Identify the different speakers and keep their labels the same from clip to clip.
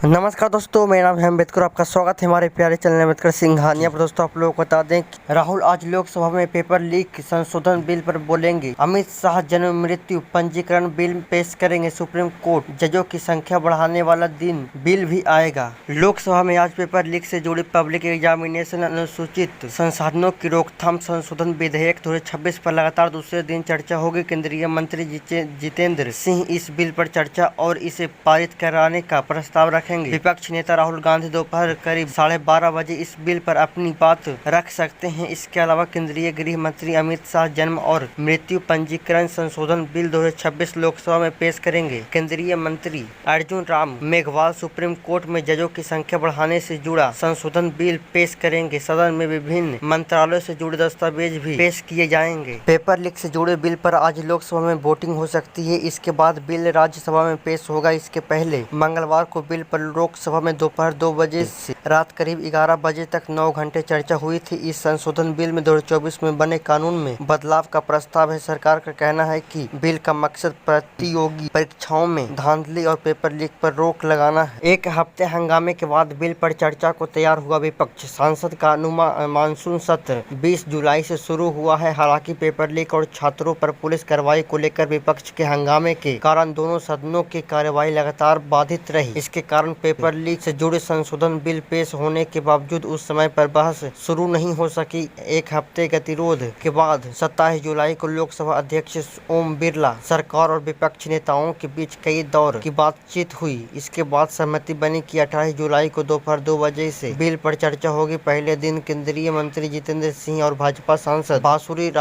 Speaker 1: नमस्कार दोस्तों, मेरा नाम है अम्बेडकर। आपका स्वागत है हमारे प्यारे चैनल अम्बेडकर सिंघानिया पर। दोस्तों, आप लोगों को बता दें कि राहुल आज लोकसभा में पेपर लीक संशोधन बिल पर बोलेंगे। अमित शाह जन्म मृत्यु पंजीकरण बिल पेश करेंगे। सुप्रीम कोर्ट जजों की संख्या बढ़ाने वाला दिन बिल भी आएगा। लोकसभा में आज पेपर लीक से जुड़ी पब्लिक एग्जामिनेशन अनुसूचित संसाधनों की रोकथाम संशोधन विधेयक 2026 पर लगातार दूसरे दिन चर्चा होगी। केंद्रीय मंत्री जितेंद्र सिंह इस बिल पर चर्चा और इसे पारित कराने का प्रस्ताव रखेंगे। विपक्ष नेता राहुल गांधी दोपहर करीब 12:30 बजे इस बिल पर अपनी बात रख सकते हैं। इसके अलावा केंद्रीय गृह मंत्री अमित शाह जन्म और मृत्यु पंजीकरण संशोधन बिल 2026 लोकसभा में पेश करेंगे। केंद्रीय मंत्री अर्जुन राम मेघवाल सुप्रीम कोर्ट में जजों की संख्या बढ़ाने से जुड़ा संशोधन बिल पेश करेंगे। सदन में विभिन्न मंत्रालयों से जुड़े दस्तावेज भी पेश किए जाएंगे। पेपर लीक से जुड़े बिल पर आज लोकसभा में वोटिंग हो सकती है। इसके बाद बिल राज्यसभा में पेश होगा। इसके पहले मंगलवार को बिल पर लोकसभा में दोपहर 2 बजे से रात करीब 11 बजे तक 9 घंटे चर्चा हुई थी। इस संशोधन बिल में 2024 में बने कानून में बदलाव का प्रस्ताव है। सरकार का कहना है कि बिल का मकसद प्रतियोगी परीक्षाओं में धांधली और पेपर लीक पर रोक लगाना है। एक हफ्ते हंगामे के बाद बिल पर चर्चा को तैयार हुआ विपक्ष। संसद का मानसून सत्र 20 जुलाई से शुरू हुआ है। हालांकि पेपर लीक और छात्रों पर पुलिस कार्रवाई को लेकर विपक्ष के हंगामे के कारण दोनों सदनों की कार्यवाही लगातार बाधित रही। इसके कारण पेपर लीक से जुड़े संशोधन बिल पेश होने के बावजूद उस समय पर बहस शुरू नहीं हो सकी। एक हफ्ते गतिरोध के बाद 27 जुलाई को लोकसभा अध्यक्ष ओम बिरला सरकार और विपक्ष नेताओं के बीच कई दौर की बातचीत हुई। इसके बाद सहमति बनी कि 28 जुलाई को दोपहर 2 बजे से बिल पर चर्चा होगी। पहले दिन केंद्रीय मंत्री जितेंद्र सिंह और भाजपा सांसद बांसुरी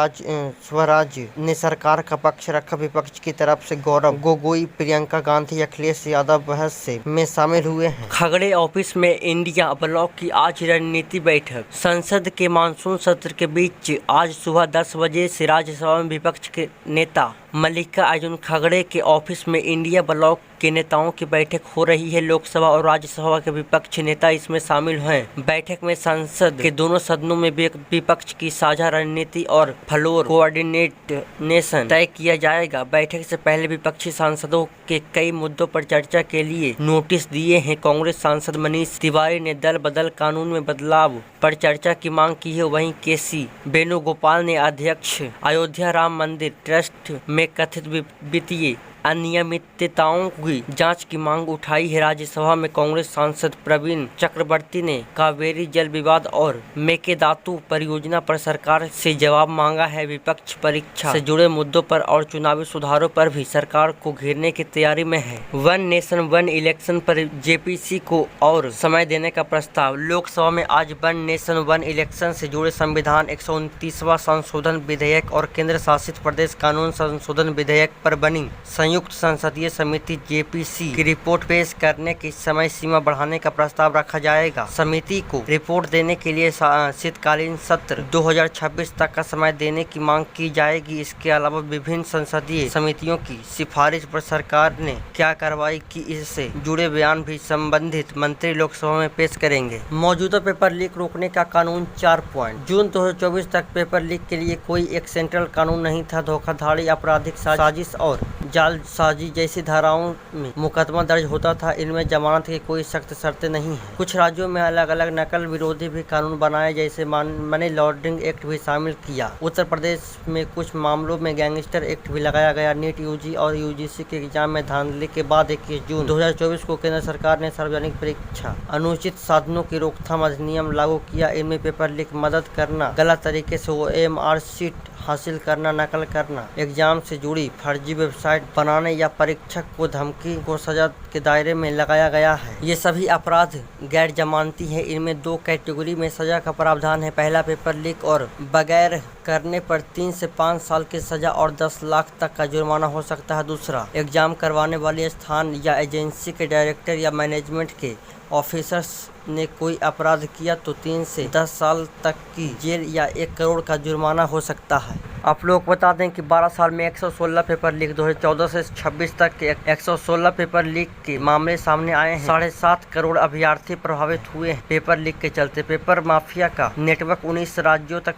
Speaker 1: स्वराज ने सरकार का पक्ष रखा। विपक्ष की तरफ से गौरव गोगोई, प्रियंका गांधी, अखिलेश यादव बहस में शामिल हुए हैं। खगड़े ऑफिस में इंडिया ब्लॉक की आज रणनीति बैठक। संसद के मानसून सत्र के बीच आज सुबह 10 बजे से राज्यसभा में विपक्ष के नेता मल्लिका अर्जुन खड़गे के ऑफिस में इंडिया ब्लॉक के नेताओं की बैठक हो रही है। लोकसभा और राज्यसभा के विपक्ष नेता इसमें शामिल हैं। बैठक में संसद के दोनों सदनों में विपक्ष की साझा रणनीति और फ्लोर कोऑर्डिनेशन तय किया जाएगा। बैठक से पहले विपक्षी सांसदों के कई मुद्दों पर चर्चा के लिए नोटिस दिए हैं। कांग्रेस सांसद मनीष तिवारी ने दल बदल कानून में बदलाव पर चर्चा की मांग की है। वहीं केसी वेणुगोपाल ने अध्यक्ष अयोध्या राम मंदिर ट्रस्ट में कथित वित्तीय अनियमितताओं की जांच की मांग उठाई है। राज्यसभा में कांग्रेस सांसद प्रवीण चक्रवर्ती ने कावेरी जल विवाद और मेकेदातु परियोजना पर सरकार से जवाब मांगा है। विपक्ष परीक्षा से जुड़े मुद्दों पर और चुनावी सुधारों पर भी सरकार को घेरने की तैयारी में है। वन नेशन वन इलेक्शन पर जेपीसी को और समय देने का प्रस्ताव। लोकसभा में आज वन नेशन वन इलेक्शन से जुड़े संविधान 129वां संशोधन विधेयक और केंद्र शासित प्रदेश कानून संशोधन विधेयक पर बनी संयुक्त संसदीय समिति जेपीसी की रिपोर्ट पेश करने की समय सीमा बढ़ाने का प्रस्ताव रखा जाएगा। समिति को रिपोर्ट देने के लिए शीतकालीन सत्र 2026 तक का समय देने की मांग की जाएगी। इसके अलावा विभिन्न संसदीय समितियों की सिफारिश पर सरकार ने क्या कार्रवाई की, इससे जुड़े बयान भी संबंधित मंत्री लोकसभा में पेश करेंगे। मौजूदा पेपर लीक रोकने का कानून 4 पॉइंट। जून 2024 तक पेपर लीक के लिए कोई एक सेंट्रल कानून नहीं था। धोखाधड़ी, आपराधिक साजिश और जालसाजी जैसी धाराओं में मुकदमा दर्ज होता था। इनमें जमानत की कोई सख्त शर्तें नहीं है। कुछ राज्यों में अलग अलग नकल विरोधी भी कानून बनाए, जैसे मनी लॉन्ड्रिंग एक्ट भी शामिल किया। उत्तर प्रदेश में कुछ मामलों में गैंगस्टर एक्ट भी लगाया गया। नीट, यूजी और यूजीसी के एग्जाम में धांधली के बाद 21 जून 2024 को केंद्र सरकार ने सार्वजनिक परीक्षा अनुचित साधनों की रोकथाम अधिनियम लागू किया। इनमें पेपर लीक, मदद करना, गलत तरीके से OMR शीट हासिल करना, नकल करना, एग्जाम से जुड़ी फर्जी वेबसाइट बनाने या परीक्षक को धमकी को सजा के दायरे में लगाया गया है। ये सभी अपराध गैर जमानती है। इनमें 2 कैटेगरी में सजा का प्रावधान है। पहला, पेपर लीक और बगैर करने पर 3 से 5 साल की सजा और 10 लाख तक का जुर्माना हो सकता है। दूसरा, एग्जाम करवाने वाले स्थान या एजेंसी के डायरेक्टर या मैनेजमेंट के ऑफिसर्स ने कोई अपराध किया तो 3 से 10 साल तक की जेल या 1 करोड़ का जुर्माना हो सकता है। आप लोग बता दें कि 12 साल में 116 पेपर लीक, 2014 से 26 तक के 116 पेपर लीक के मामले सामने आए हैं। 7.5 करोड़ अभ्यर्थी प्रभावित हुए हैं पेपर लीक के चलते। पेपर माफिया का नेटवर्क 19 राज्यों तक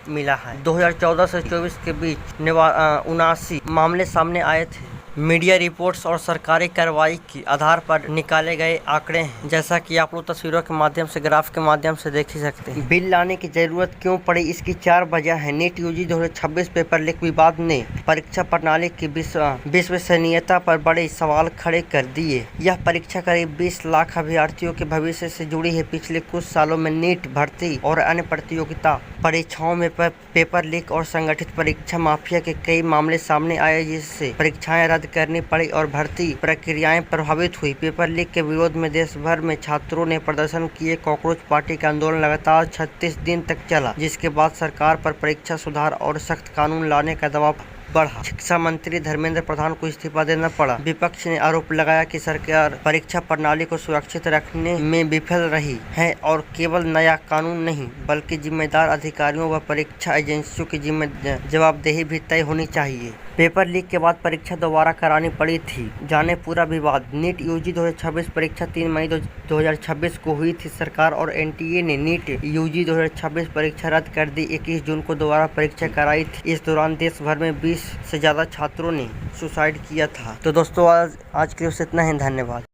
Speaker 1: मिला है। 2014 से 24 के बीच 79 मामले सामने आए थे। मीडिया रिपोर्ट्स और सरकारी कार्रवाई के आधार पर निकाले गए आंकड़े हैं, जैसा कि आप लोग तस्वीरों के माध्यम से, ग्राफ के माध्यम से देख ही सकते हैं। बिल लाने की जरूरत क्यों पड़ी, इसकी 4 वजह है। नीट यूजी 2026 पेपर लीक विवाद ने परीक्षा प्रणाली की विश्वसनीयता पर बड़े सवाल खड़े कर दिए। यह परीक्षा करीब 20 लाख अभ्यर्थियों के भविष्य से जुड़ी है। पिछले कुछ सालों में नीट भर्ती और अन्य प्रतियोगिता परीक्षाओं में पेपर लीक और संगठित परीक्षा माफिया के कई मामले सामने आए, जिससे परीक्षाएं रद्द करनी पड़ी और भर्ती प्रक्रियाएं प्रभावित हुई। पेपर लीक के विरोध में देश भर में छात्रों ने प्रदर्शन किए। कॉकरोच पार्टी का आंदोलन लगातार 36 दिन तक चला, जिसके बाद सरकार पर परीक्षा सुधार और सख्त कानून लाने का दबाव बढ़ा। शिक्षा मंत्री धर्मेंद्र प्रधान को इस्तीफा देना पड़ा। विपक्ष ने आरोप लगाया कि सरकार परीक्षा प्रणाली को सुरक्षित रखने में विफल रही है और केवल नया कानून नहीं बल्कि जिम्मेदार अधिकारियों व परीक्षा एजेंसियों की जवाबदेही भी तय होनी चाहिए। पेपर लीक के बाद परीक्षा दोबारा करानी पड़ी थी, जाने पूरा विवाद। नीट यूजी 2026 परीक्षा 3 मई 2026 को हुई थी। सरकार और एनटीए ने नीट यूजी 2026 परीक्षा रद्द कर दी। 21 जून को दोबारा परीक्षा कराई थी। इस दौरान देश भर में 20 से ज्यादा छात्रों ने सुसाइड किया था। तो दोस्तों आज के लिए इतना ही, धन्यवाद।